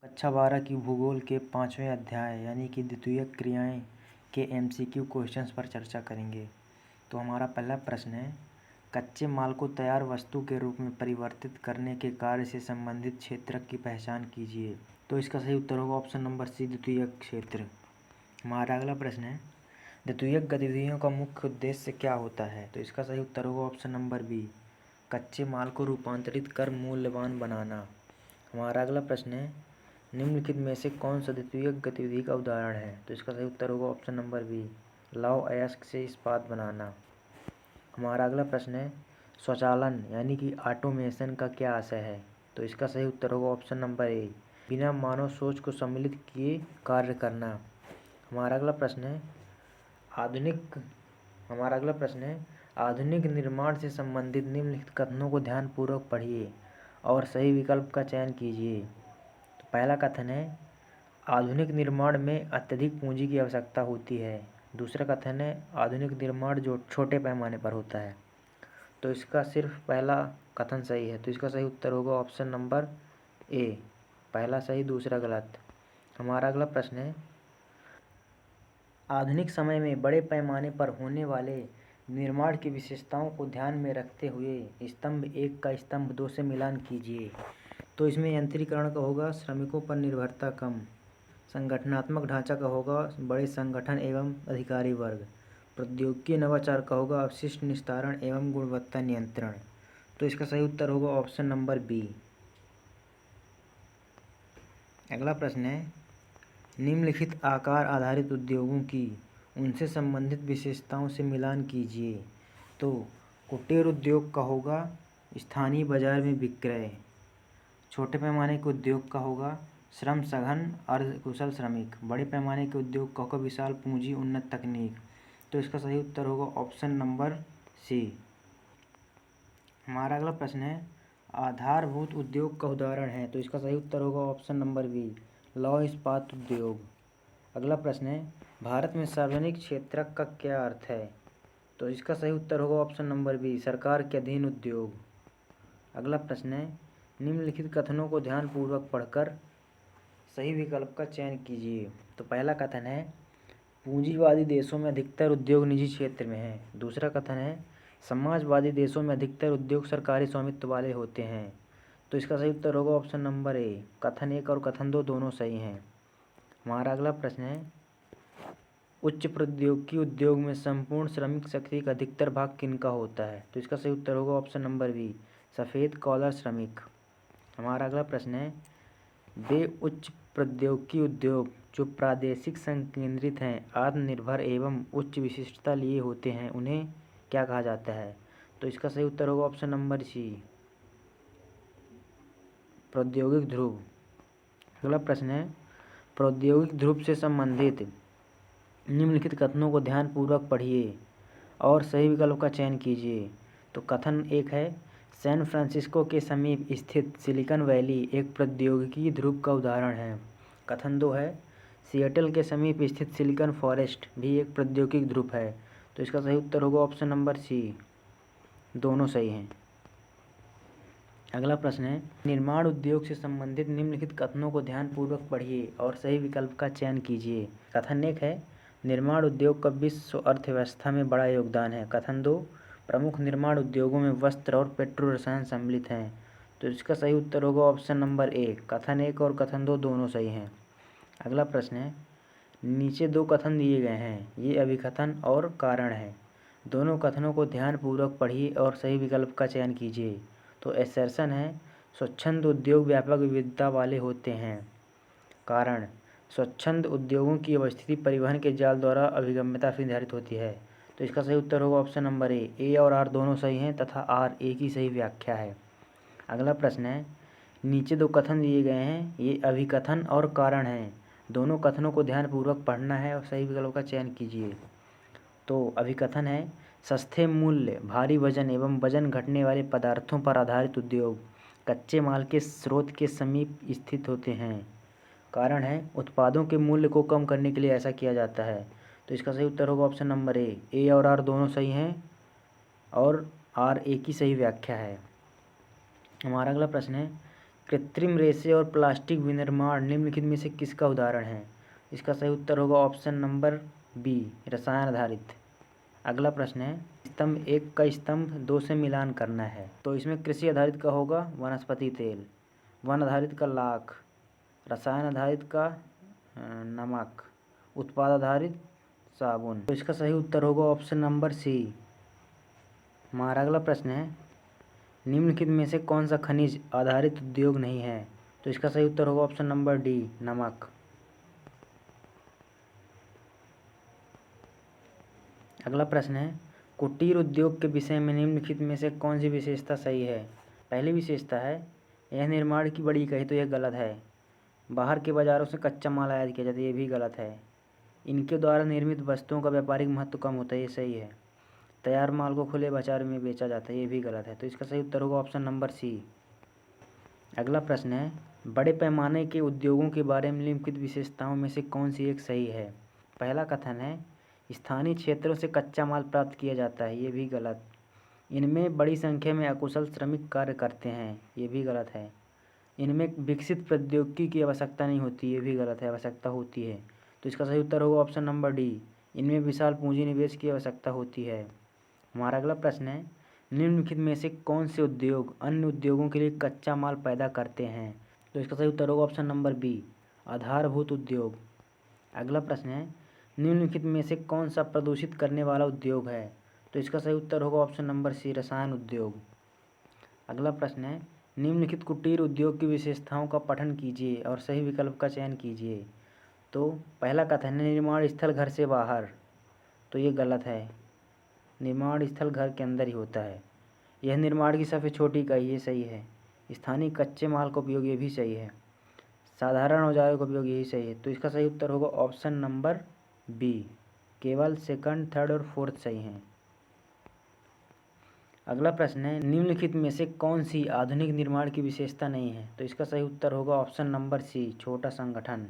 कक्षा 12 की भूगोल के 5वें अध्याय यानी कि द्वितीयक क्रियाएं के एमसीक्यू क्वेश्चंस पर चर्चा करेंगे। तो हमारा पहला प्रश्न है, कच्चे माल को तैयार वस्तु के रूप में परिवर्तित करने के कार्य से संबंधित क्षेत्रक की पहचान कीजिए। तो इसका सही उत्तर होगा ऑप्शन नंबर सी, द्वितीयक क्षेत्र। हमारा अगला प्रश्न है, द्वितीयक गतिविधियों का मुख्य उद्देश्य क्या होता है। तो इसका सही उत्तर होगा ऑप्शन नंबर बी, कच्चे माल को रूपांतरित कर मूल्यवान बनाना। हमारा अगला प्रश्न है, निम्नलिखित में से कौन सा द्वितीयक गतिविधि का उदाहरण है। तो इसका सही उत्तर होगा ऑप्शन नंबर बी, लौह अयस्क से इस्पात बनाना। हमारा अगला प्रश्न है, स्वचालन यानी कि ऑटोमेशन का क्या आशय है। तो इसका सही उत्तर होगा ऑप्शन नंबर ए, बिना मानव सोच को सम्मिलित किए कार्य करना। हमारा अगला प्रश्न है, आधुनिक निर्माण से संबंधित निम्नलिखित कथनों को ध्यानपूर्वक पढ़िए और सही विकल्प का चयन कीजिए। तो पहला कथन है, आधुनिक निर्माण में अत्यधिक पूंजी की आवश्यकता होती है। दूसरा कथन है, आधुनिक निर्माण जो छोटे पैमाने पर होता है। तो इसका सिर्फ पहला कथन सही है। तो इसका सही उत्तर होगा ऑप्शन नंबर ए, पहला सही दूसरा गलत। हमारा अगला प्रश्न है, आधुनिक समय में बड़े पैमाने पर होने वाले निर्माण की विशेषताओं को ध्यान में रखते हुए स्तंभ 1 का स्तंभ 2 से मिलान कीजिए। तो इसमें यंत्रीकरण का होगा श्रमिकों पर निर्भरता कम, संगठनात्मक ढांचा का होगा बड़े संगठन एवं अधिकारी वर्ग, प्रौद्योगिकी नवाचार का होगा अपशिष्ट निस्तारण एवं गुणवत्ता नियंत्रण। तो इसका सही उत्तर होगा ऑप्शन नंबर बी। अगला प्रश्न है, निम्नलिखित आकार आधारित उद्योगों की उनसे संबंधित विशेषताओं से मिलान कीजिए। तो कुटीर उद्योग का होगा स्थानीय बाजार में विक्रय, छोटे पैमाने के उद्योग का होगा श्रम सघन अर्धकुशल श्रमिक, बड़े पैमाने के उद्योग का होगा विशाल पूंजी उन्नत तकनीक। तो इसका सही उत्तर होगा ऑप्शन नंबर सी। हमारा अगला प्रश्न है, आधारभूत उद्योग का उदाहरण है। तो इसका सही उत्तर होगा ऑप्शन नंबर बी, लौह इस्पात उद्योग। अगला प्रश्न है, भारत में सार्वजनिक क्षेत्रक का क्या अर्थ है। तो इसका सही उत्तर होगा ऑप्शन नंबर बी, सरकार के अधीन उद्योग। अगला प्रश्न है, निम्नलिखित कथनों को ध्यानपूर्वक पढ़कर सही विकल्प का चयन कीजिए। तो पहला कथन है, पूंजीवादी देशों में अधिकतर उद्योग निजी क्षेत्र में है। दूसरा कथन है, समाजवादी देशों में अधिकतर उद्योग सरकारी स्वामित्व वाले होते हैं। तो इसका सही उत्तर होगा ऑप्शन नंबर ए, कथन 1 और कथन 2 दोनों सही हैं। हमारा अगला प्रश्न है, उच्च प्रौद्योगिकी उद्योग में संपूर्ण श्रमिक शक्ति का अधिकतर भाग किनका होता है। तो इसका सही उत्तर होगा ऑप्शन नंबर बी, सफ़ेद कॉलर श्रमिक। हमारा अगला प्रश्न है, वे उच्च प्रौद्योगिकी उद्योग जो प्रादेशिक संकेंद्रित हैं, आत्मनिर्भर एवं उच्च विशिष्टता लिए होते हैं, उन्हें क्या कहा जाता है। तो इसका सही उत्तर होगा ऑप्शन नंबर सी, प्रौद्योगिक ध्रुव। अगला प्रश्न है, प्रौद्योगिक ध्रुव से संबंधित निम्नलिखित कथनों को ध्यानपूर्वक पढ़िए और सही विकल्प का चयन कीजिए। तो कथन 1 है, सैन फ्रांसिस्को के समीप स्थित सिलिकॉन वैली एक प्रौद्योगिकी ध्रुव का उदाहरण है। कथन 2 है, सिएटल के समीप स्थित सिलिकॉन फॉरेस्ट भी एक प्रौद्योगिकी ध्रुव है। तो इसका सही उत्तर होगा ऑप्शन नंबर सी, दोनों सही हैं। अगला प्रश्न है, निर्माण उद्योग से संबंधित निम्नलिखित कथनों को ध्यानपूर्वक पढ़िए और सही विकल्प का चयन कीजिए। कथन 1 है, निर्माण उद्योग का विश्व अर्थव्यवस्था में बड़ा योगदान है। कथन 2, प्रमुख निर्माण उद्योगों में वस्त्र और पेट्रो रसायन सम्मिलित हैं। तो इसका सही उत्तर होगा ऑप्शन नंबर ए, कथन 1 और कथन 2 दोनों सही हैं। अगला प्रश्न है, नीचे 2 कथन दिए गए हैं, ये अभिकथन और कारण है। दोनों कथनों को ध्यानपूर्वक पढ़िए और सही विकल्प का चयन कीजिए। तो एसर्शन है, स्वच्छंद उद्योग व्यापक विविधता वाले होते हैं। कारण, स्वच्छंद उद्योगों की अवस्थिति परिवहन के जाल द्वारा अभिगम्यता से निर्धारित होती है। तो इसका सही उत्तर होगा ऑप्शन नंबर ए और आर दोनों सही हैं तथा आर ए की सही व्याख्या है। अगला प्रश्न है, नीचे 2 कथन दिए गए हैं, ये अभिकथन और कारण हैं। दोनों कथनों को ध्यानपूर्वक पढ़ना है और सही विकल्प का चयन कीजिए। तो अभिकथन है, सस्ते मूल्य, भारी वजन एवं वजन घटने वाले पदार्थों पर आधारित उद्योग कच्चे माल के स्रोत के समीप स्थित होते हैं। कारण है, उत्पादों के मूल्य को कम करने के लिए ऐसा किया जाता है। तो इसका सही उत्तर होगा ऑप्शन नंबर ए और आर दोनों सही हैं और आर ए की सही व्याख्या है। हमारा अगला प्रश्न है, कृत्रिम रेशे और प्लास्टिक विनिर्माण निम्नलिखित में से किसका उदाहरण है? इसका सही उत्तर होगा ऑप्शन नंबर बी, रसायन आधारित। अगला प्रश्न है, स्तंभ 1 का स्तंभ 2 से मिलान करना है, तो इसमें कृषि आधारित का होगा वनस्पति तेल, वन आधारित का लाख, रसायन आधारित का नमक, उत्पाद आधारित साबुन। तो इसका सही उत्तर होगा ऑप्शन नंबर सी। हमारा अगला प्रश्न है, निम्नलिखित में से कौन सा खनिज आधारित उद्योग नहीं है? तो इसका सही उत्तर होगा ऑप्शन नंबर डी, नमक। अगला प्रश्न है, कुटीर उद्योग के विषय में निम्नलिखित में से कौन सी विशेषता सही है? पहली विशेषता है, यह निर्माण की बड़ी इकाई, तो यह गलत है। बाहर के बाज़ारों से कच्चा माल आयात किया जाता है, ये भी गलत है। इनके द्वारा निर्मित वस्तुओं का व्यापारिक महत्व कम होता है, ये सही है। तैयार माल को खुले बाजार में बेचा जाता है, ये भी गलत है। तो इसका सही उत्तर होगा ऑप्शन नंबर सी। अगला प्रश्न है, बड़े पैमाने के उद्योगों के बारे में निम्नलिखित विशेषताओं में से कौन सी एक सही है? पहला कथन है, स्थानीय क्षेत्रों से कच्चा माल प्राप्त किया जाता है, ये भी गलत। इनमें बड़ी संख्या में अकुशल श्रमिक कार्य करते हैं, ये भी गलत है। इनमें विकसित प्रौद्योगिकी की आवश्यकता नहीं होती, ये भी गलत है, आवश्यकता होती है। तो इसका सही उत्तर होगा ऑप्शन नंबर डी, इनमें विशाल पूंजी निवेश की आवश्यकता होती है। हमारा अगला प्रश्न है, निम्नलिखित में से कौन से उद्योग अन्य उद्योगों के लिए कच्चा माल पैदा करते हैं? तो इसका सही उत्तर होगा ऑप्शन नंबर बी, आधारभूत उद्योग। अगला प्रश्न है, निम्नलिखित में से कौन सा प्रदूषित करने वाला उद्योग है? तो इसका सही उत्तर होगा ऑप्शन नंबर सी, रसायन उद्योग। अगला प्रश्न है, निम्नलिखित कुटीर उद्योग की विशेषताओं का पठन कीजिए और सही विकल्प का चयन कीजिए। तो पहला कथन है, निर्माण स्थल घर से बाहर, तो ये गलत है। निर्माण स्थल घर के अंदर ही होता है। यह निर्माण की सबसे छोटी इकाई, ये सही है। स्थानीय कच्चे माल का उपयोग, ये भी सही है। साधारण औजारों का उपयोग, यही सही है। तो इसका सही उत्तर होगा ऑप्शन नंबर बी, केवल सेकंड, थर्ड और फोर्थ सही हैं। अगला प्रश्न है, निम्नलिखित में से कौन सी आधुनिक निर्माण की विशेषता नहीं है? तो इसका सही उत्तर होगा ऑप्शन नंबर सी, छोटा संगठन।